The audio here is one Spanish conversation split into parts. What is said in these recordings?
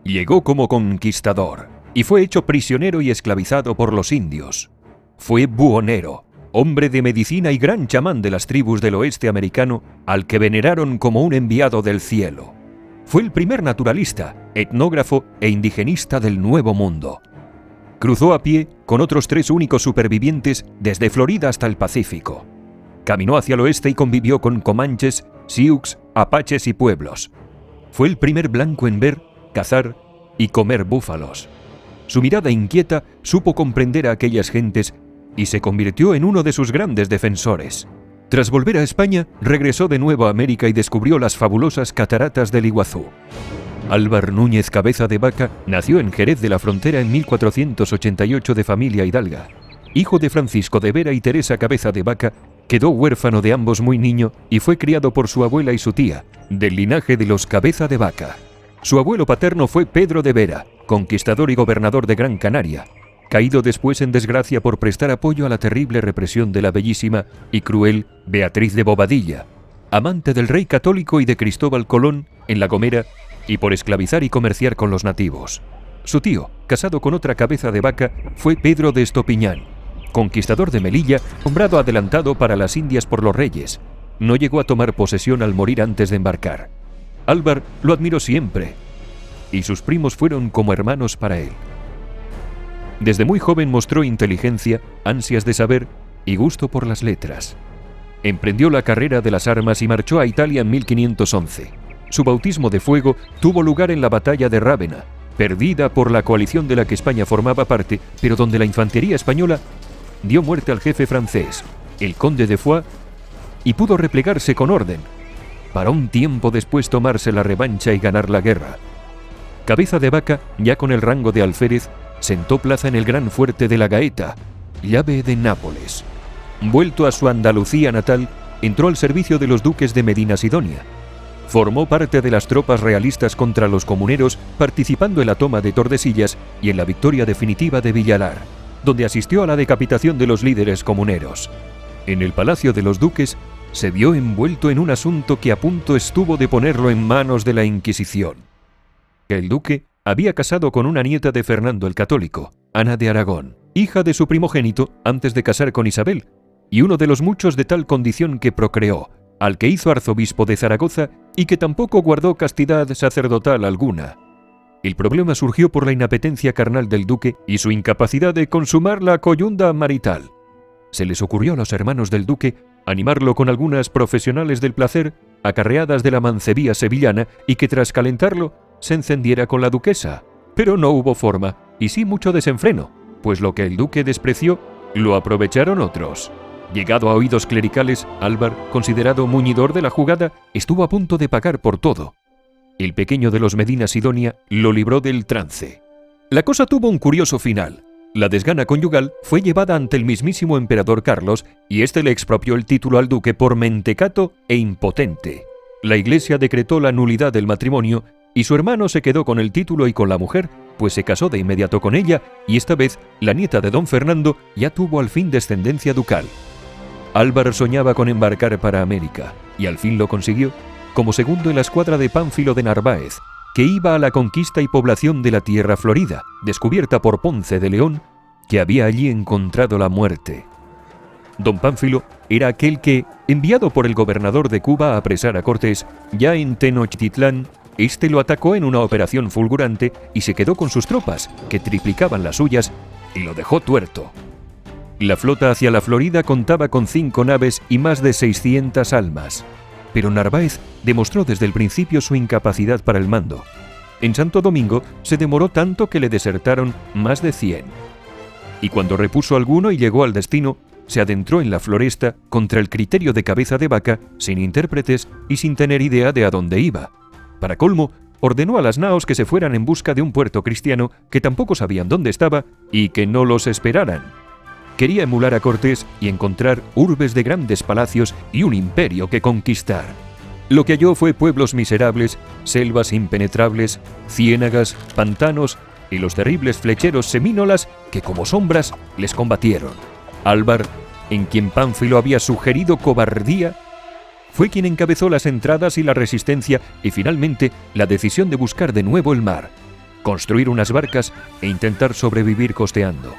Llegó como conquistador y fue hecho prisionero y esclavizado por los indios. Fue buhonero, hombre de medicina y gran chamán de las tribus del oeste americano, al que veneraron como un enviado del cielo. Fue el primer naturalista, etnógrafo e indigenista del Nuevo Mundo. Cruzó a pie con otros 3 únicos supervivientes desde Florida hasta el Pacífico. Caminó hacia el oeste y convivió con comanches, sioux, apaches y pueblos. Fue el primer blanco en ver, cazar y comer búfalos. Su mirada inquieta supo comprender a aquellas gentes y se convirtió en uno de sus grandes defensores. Tras volver a España, regresó de nuevo a América y descubrió las fabulosas cataratas del Iguazú. Álvar Núñez Cabeza de Vaca nació en Jerez de la Frontera en 1488 de familia hidalga. Hijo de Francisco de Vera y Teresa Cabeza de Vaca, quedó huérfano de ambos muy niño y fue criado por su abuela y su tía, del linaje de los Cabeza de Vaca. Su abuelo paterno fue Pedro de Vera, conquistador y gobernador de Gran Canaria, caído después en desgracia por prestar apoyo a la terrible represión de la bellísima y cruel Beatriz de Bobadilla, amante del rey católico y de Cristóbal Colón en La Gomera, y por esclavizar y comerciar con los nativos. Su tío, casado con otra Cabeza de Vaca, fue Pedro de Estopiñán, conquistador de Melilla, nombrado adelantado para las Indias por los reyes. No llegó a tomar posesión al morir antes de embarcar. Álvar lo admiró siempre, y sus primos fueron como hermanos para él. Desde muy joven mostró inteligencia, ansias de saber y gusto por las letras. Emprendió la carrera de las armas y marchó a Italia en 1511. Su bautismo de fuego tuvo lugar en la batalla de Rávena, perdida por la coalición de la que España formaba parte, pero donde la infantería española dio muerte al jefe francés, el conde de Foix, y pudo replegarse con orden, para un tiempo después tomarse la revancha y ganar la guerra. Cabeza de Vaca, ya con el rango de alférez, sentó plaza en el gran fuerte de la Gaeta, llave de Nápoles. Vuelto a su Andalucía natal, entró al servicio de los duques de Medina Sidonia. Formó parte de las tropas realistas contra los comuneros, participando en la toma de Tordesillas y en la victoria definitiva de Villalar, donde asistió a la decapitación de los líderes comuneros. En el Palacio de los Duques se vio envuelto en un asunto que a punto estuvo de ponerlo en manos de la Inquisición. El duque había casado con una nieta de Fernando el Católico, Ana de Aragón, hija de su primogénito antes de casar con Isabel, y uno de los muchos de tal condición que procreó, al que hizo arzobispo de Zaragoza y que tampoco guardó castidad sacerdotal alguna. El problema surgió por la inapetencia carnal del duque y su incapacidad de consumar la coyunda marital. Se les ocurrió a los hermanos del duque animarlo con algunas profesionales del placer, acarreadas de la mancebía sevillana, y que tras calentarlo se encendiera con la duquesa. Pero no hubo forma, y sí mucho desenfreno, pues lo que el duque despreció, lo aprovecharon otros. Llegado a oídos clericales, Álvar, considerado muñidor de la jugada, estuvo a punto de pagar por todo. El pequeño de los Medina Sidonia lo libró del trance. La cosa tuvo un curioso final. La desgana conyugal fue llevada ante el mismísimo emperador Carlos y éste le expropió el título al duque por mentecato e impotente. La Iglesia decretó la nulidad del matrimonio y su hermano se quedó con el título y con la mujer, pues se casó de inmediato con ella y esta vez la nieta de don Fernando ya tuvo al fin descendencia ducal. Álvar soñaba con embarcar para América y al fin lo consiguió, como segundo en la escuadra de Pánfilo de Narváez, que iba a la conquista y población de la Tierra Florida, descubierta por Ponce de León, que había allí encontrado la muerte. Don Pánfilo era aquel que, enviado por el gobernador de Cuba a apresar a Cortés, ya en Tenochtitlán, este lo atacó en una operación fulgurante y se quedó con sus tropas, que triplicaban las suyas, y lo dejó tuerto. La flota hacia la Florida contaba con 5 naves y más de 600 almas, pero Narváez demostró desde el principio su incapacidad para el mando. En Santo Domingo se demoró tanto que le desertaron más de 100. Y cuando repuso alguno y llegó al destino, se adentró en la floresta contra el criterio de Cabeza de Vaca, sin intérpretes y sin tener idea de a dónde iba. Para colmo, ordenó a las naos que se fueran en busca de un puerto cristiano que tampoco sabían dónde estaba y que no los esperaran. Quería emular a Cortés y encontrar urbes de grandes palacios y un imperio que conquistar. Lo que halló fue pueblos miserables, selvas impenetrables, ciénagas, pantanos y los terribles flecheros semínolas que como sombras les combatieron. Álvar, en quien Pánfilo había sugerido cobardía, fue quien encabezó las entradas y la resistencia y finalmente la decisión de buscar de nuevo el mar. construir unas barcas e intentar sobrevivir costeando.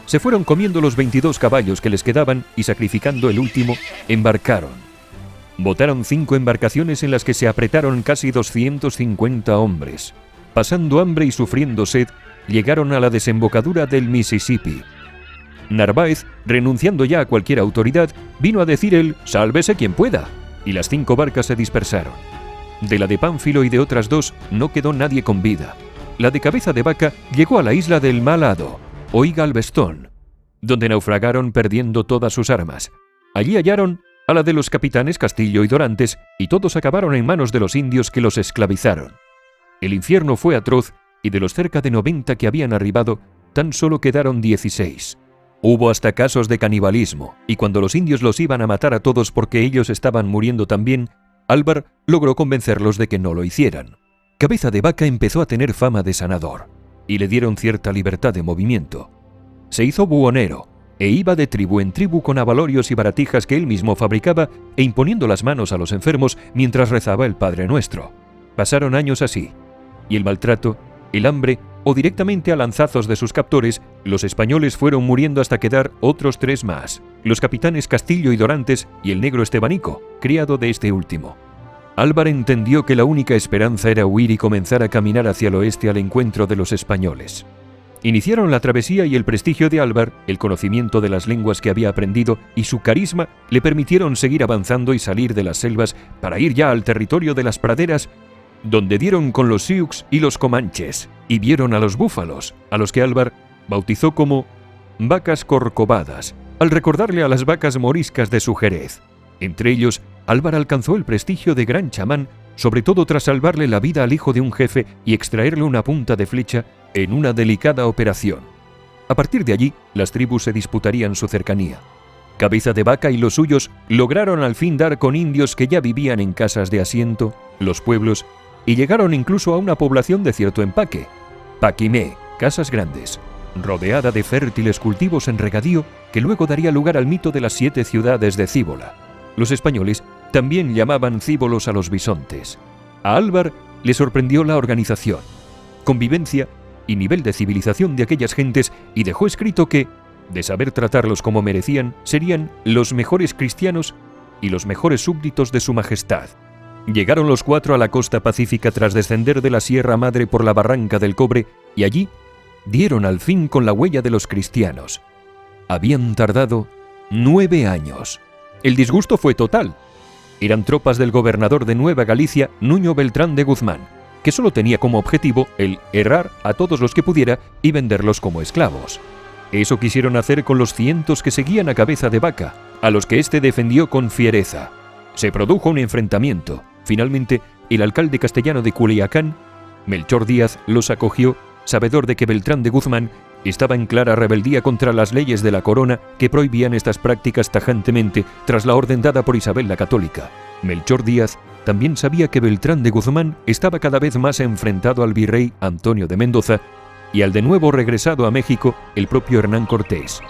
Se fueron comiendo los 22 caballos que les quedaban y sacrificando el último, embarcaron. Botaron 5 embarcaciones en las que se apretaron casi 250 hombres. Pasando hambre y sufriendo sed, llegaron a la desembocadura del Mississippi. Narváez, renunciando ya a cualquier autoridad, vino a decir el «sálvese quien pueda», y las 5 barcas se dispersaron. De la de Pánfilo y de otras 2 no quedó nadie con vida. La de Cabeza de Vaca llegó a la isla del Mal Hado, hoy Galveston, donde naufragaron perdiendo todas sus armas. Allí hallaron a la de los capitanes Castillo y Dorantes, y todos acabaron en manos de los indios que los esclavizaron. El infierno fue atroz, y de los cerca de 90 que habían arribado, tan solo quedaron 16. Hubo hasta casos de canibalismo, y cuando los indios los iban a matar a todos porque ellos estaban muriendo también, Álvar logró convencerlos de que no lo hicieran. Cabeza de Vaca empezó a tener fama de sanador, y le dieron cierta libertad de movimiento. Se hizo buhonero, e iba de tribu en tribu con abalorios y baratijas que él mismo fabricaba e imponiendo las manos a los enfermos mientras rezaba el Padre Nuestro. Pasaron años así, y el maltrato, el hambre o directamente a lanzazos de sus captores, los españoles fueron muriendo hasta quedar otros 3 más, los capitanes Castillo y Dorantes y el negro Estebanico, criado de este último. Álvar entendió que la única esperanza era huir y comenzar a caminar hacia el oeste al encuentro de los españoles. Iniciaron la travesía y el prestigio de Álvar, el conocimiento de las lenguas que había aprendido y su carisma le permitieron seguir avanzando y salir de las selvas para ir ya al territorio de las praderas, donde dieron con los Sioux y los Comanches, y vieron a los búfalos, a los que Álvar bautizó como vacas corcovadas, al recordarle a las vacas moriscas de su Jerez. Entre ellos, Álvar alcanzó el prestigio de gran chamán, sobre todo tras salvarle la vida al hijo de un jefe y extraerle una punta de flecha en una delicada operación. A partir de allí, las tribus se disputarían su cercanía. Cabeza de Vaca y los suyos lograron al fin dar con indios que ya vivían en casas de asiento, los pueblos, y llegaron incluso a una población de cierto empaque, Paquimé, casas grandes, rodeada de fértiles cultivos en regadío que luego daría lugar al mito de las 7 ciudades de Cíbola. Los españoles también llamaban cíbolos a los bisontes. A Álvar le sorprendió la organización, convivencia y nivel de civilización de aquellas gentes y dejó escrito que, de saber tratarlos como merecían, serían los mejores cristianos y los mejores súbditos de su majestad. Llegaron los 4 a la costa pacífica tras descender de la Sierra Madre por la Barranca del Cobre y allí dieron al fin con la huella de los cristianos. Habían tardado 9 años. El disgusto fue total. Eran tropas del gobernador de Nueva Galicia, Nuño Beltrán de Guzmán, que solo tenía como objetivo el herrar a todos los que pudiera y venderlos como esclavos. Eso quisieron hacer con los cientos que seguían a Cabeza de Vaca, a los que éste defendió con fiereza. Se produjo un enfrentamiento. Finalmente, el alcalde castellano de Culiacán, Melchor Díaz, los acogió, sabedor de que Beltrán de Guzmán estaba en clara rebeldía contra las leyes de la corona que prohibían estas prácticas tajantemente tras la orden dada por Isabel la Católica. Melchor Díaz también sabía que Beltrán de Guzmán estaba cada vez más enfrentado al virrey Antonio de Mendoza y al de nuevo regresado a México, el propio Hernán Cortés.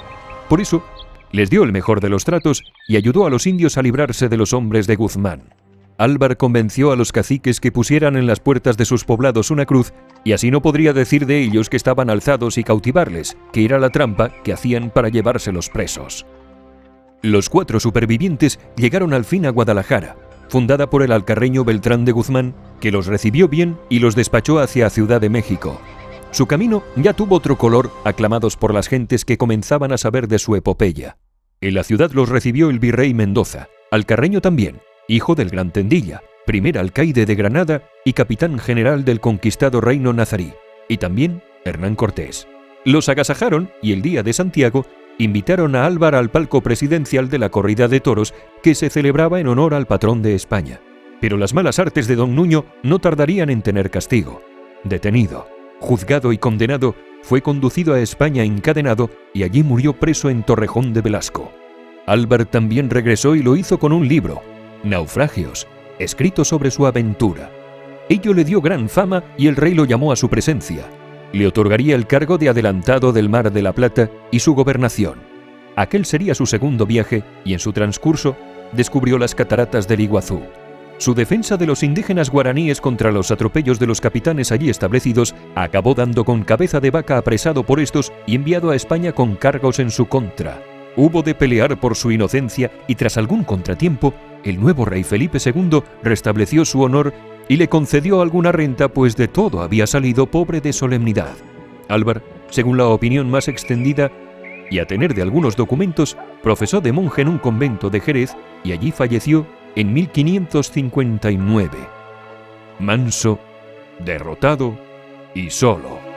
Por eso, les dio el mejor de los tratos y ayudó a los indios a librarse de los hombres de Guzmán. Álvar convenció a los caciques que pusieran en las puertas de sus poblados una cruz y así no podría decir de ellos que estaban alzados y cautivarles, que era la trampa que hacían para llevárselos presos. Los 4 supervivientes llegaron al fin a Guadalajara, fundada por el alcarreño Beltrán de Guzmán, que los recibió bien y los despachó hacia Ciudad de México. Su camino ya tuvo otro color, aclamados por las gentes que comenzaban a saber de su epopeya. En la ciudad los recibió el virrey Mendoza, alcarreño también, hijo del Gran Tendilla, primer alcaide de Granada y capitán general del conquistado reino nazarí, y también Hernán Cortés. Los agasajaron y el día de Santiago invitaron a Álvar al palco presidencial de la corrida de toros que se celebraba en honor al patrón de España. Pero las malas artes de don Nuño no tardarían en tener castigo. Detenido, juzgado y condenado, fue conducido a España encadenado y allí murió preso en Torrejón de Velasco. Álvar también regresó y lo hizo con un libro, Naufragios, escrito sobre su aventura. Ello le dio gran fama y el rey lo llamó a su presencia. Le otorgaría el cargo de adelantado del Mar de la Plata y su gobernación. Aquel sería su segundo viaje y en su transcurso descubrió las cataratas del Iguazú. Su defensa de los indígenas guaraníes contra los atropellos de los capitanes allí establecidos acabó dando con Cabeza de Vaca apresado por estos y enviado a España con cargos en su contra. Hubo de pelear por su inocencia y tras algún contratiempo, el nuevo rey Felipe II restableció su honor y le concedió alguna renta, pues de todo había salido pobre de solemnidad. Álvar, según la opinión más extendida, y a tener de algunos documentos, profesó de monje en un convento de Jerez y allí falleció en 1559. Manso, derrotado y solo.